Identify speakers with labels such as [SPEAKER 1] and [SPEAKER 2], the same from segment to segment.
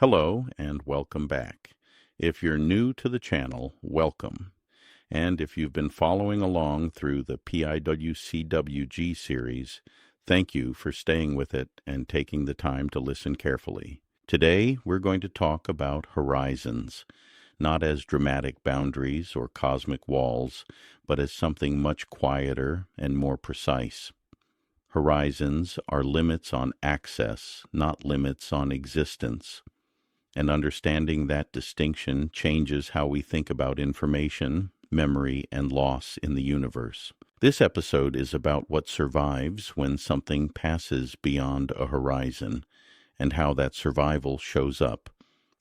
[SPEAKER 1] Hello and welcome back. If you're new to the channel, welcome. And if you've been following along through the PIWCWG series, thank you for staying with it and taking the time to listen carefully. Today, we're going to talk about horizons, not as dramatic boundaries or cosmic walls, but as something much quieter and more precise. Horizons are limits on access, not limits on existence. And understanding that distinction changes how we think about information, memory, and loss in the universe. This episode is about what survives when something passes beyond a horizon, and how that survival shows up,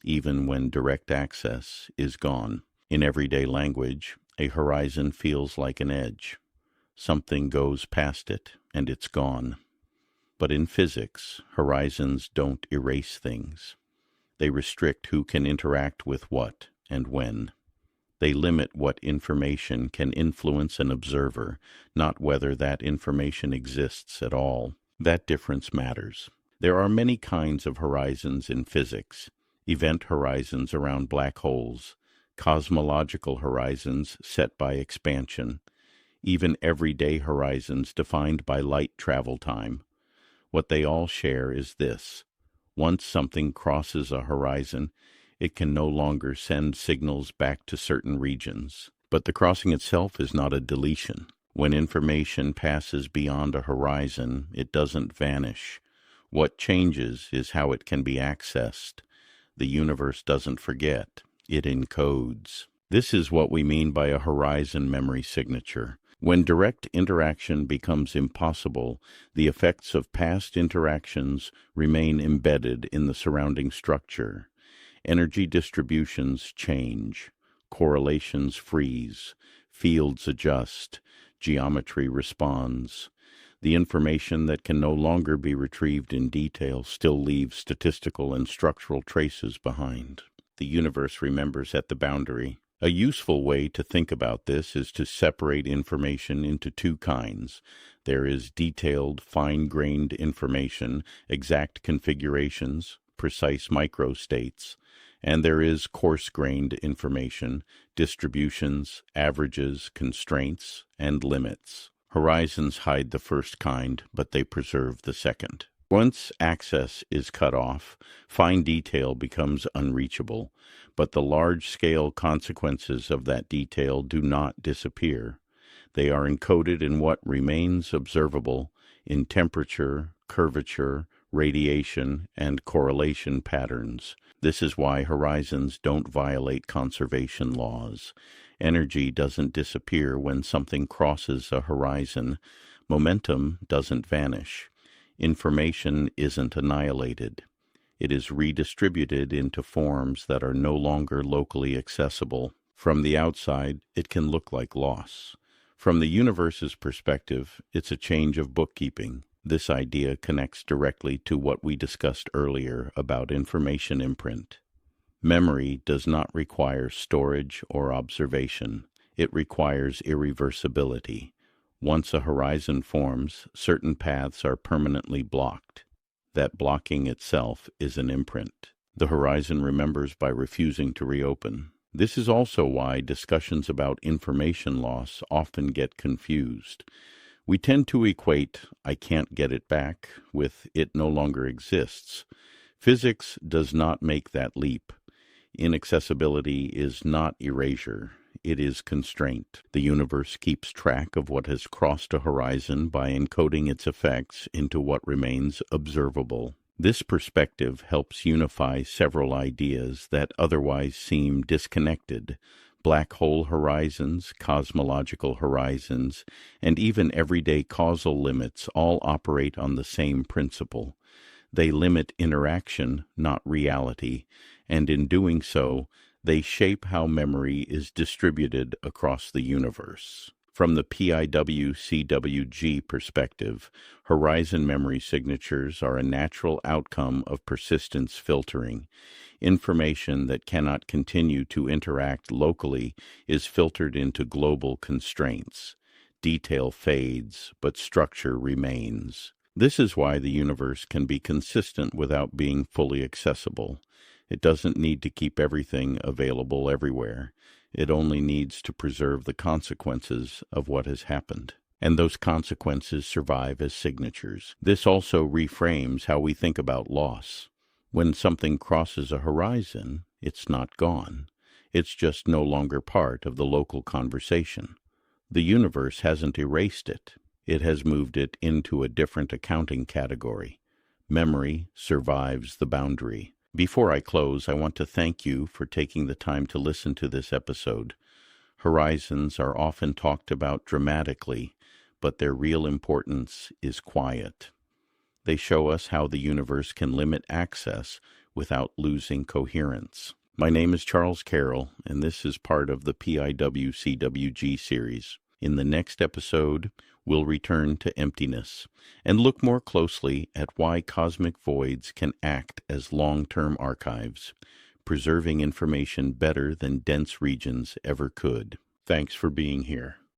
[SPEAKER 1] even when direct access is gone. In everyday language, a horizon feels like an edge. Something goes past it, and it's gone. But in physics, horizons don't erase things. They restrict who can interact with what and when. They limit what information can influence an observer, not whether that information exists at all. That difference matters. There are many kinds of horizons in physics: event horizons around black holes, cosmological horizons set by expansion, even everyday horizons defined by light travel time. What they all share is this: once something crosses a horizon, it can no longer send signals back to certain regions. But the crossing itself is not a deletion. When information passes beyond a horizon, it doesn't vanish. What changes is how it can be accessed. The universe doesn't forget. It encodes. This is what we mean by a horizon memory signature. When direct interaction becomes impossible, the effects of past interactions remain embedded in the surrounding structure. Energy distributions change, correlations freeze, fields adjust, geometry responds. The information that can no longer be retrieved in detail still leaves statistical and structural traces behind. The universe remembers at the boundary. A useful way to think about this is to separate information into two kinds. There is detailed, fine-grained information, exact configurations, precise microstates, and there is coarse-grained information, distributions, averages, constraints, and limits. Horizons hide the first kind, but they preserve the second. Once access is cut off, fine detail becomes unreachable, but the large-scale consequences of that detail do not disappear. They are encoded in what remains observable, in temperature, curvature, radiation, and correlation patterns. This is why horizons don't violate conservation laws. Energy doesn't disappear when something crosses a horizon. Momentum doesn't vanish. Information isn't annihilated. It is redistributed into forms that are no longer locally accessible. From the outside, it can look like loss. From the universe's perspective, it's a change of bookkeeping. This idea connects directly to what we discussed earlier about information imprint. Memory does not require storage or observation. It requires irreversibility. Once a horizon forms, certain paths are permanently blocked. That blocking itself is an imprint. The horizon remembers by refusing to reopen. This is also why discussions about information loss often get confused. We tend to equate "I can't get it back" with "it no longer exists." Physics does not make that leap. Inaccessibility is not erasure. It is constraint. The universe keeps track of what has crossed a horizon by encoding its effects into what remains observable. This perspective helps unify several ideas that otherwise seem disconnected. Black hole horizons, cosmological horizons, and even everyday causal limits all operate on the same principle. They limit interaction, not reality, and in doing so, they shape how memory is distributed across the universe. From the PIWCWG perspective, horizon memory signatures are a natural outcome of persistence filtering. Information that cannot continue to interact locally is filtered into global constraints. Detail fades, but structure remains. This is why the universe can be consistent without being fully accessible. It doesn't need to keep everything available everywhere. It only needs to preserve the consequences of what has happened. And those consequences survive as signatures. This also reframes how we think about loss. When something crosses a horizon, it's not gone. It's just no longer part of the local conversation. The universe hasn't erased it. It has moved it into a different accounting category. Memory survives the boundary. Before I close, I want to thank you for taking the time to listen to this episode. Horizons are often talked about dramatically, but their real importance is quiet. They show us how the universe can limit access without losing coherence. My name is Charles Carroll, and this is part of the PIWCWG series. In the next episode, we'll return to emptiness and look more closely at why cosmic voids can act as long-term archives, preserving information better than dense regions ever could. Thanks for being here.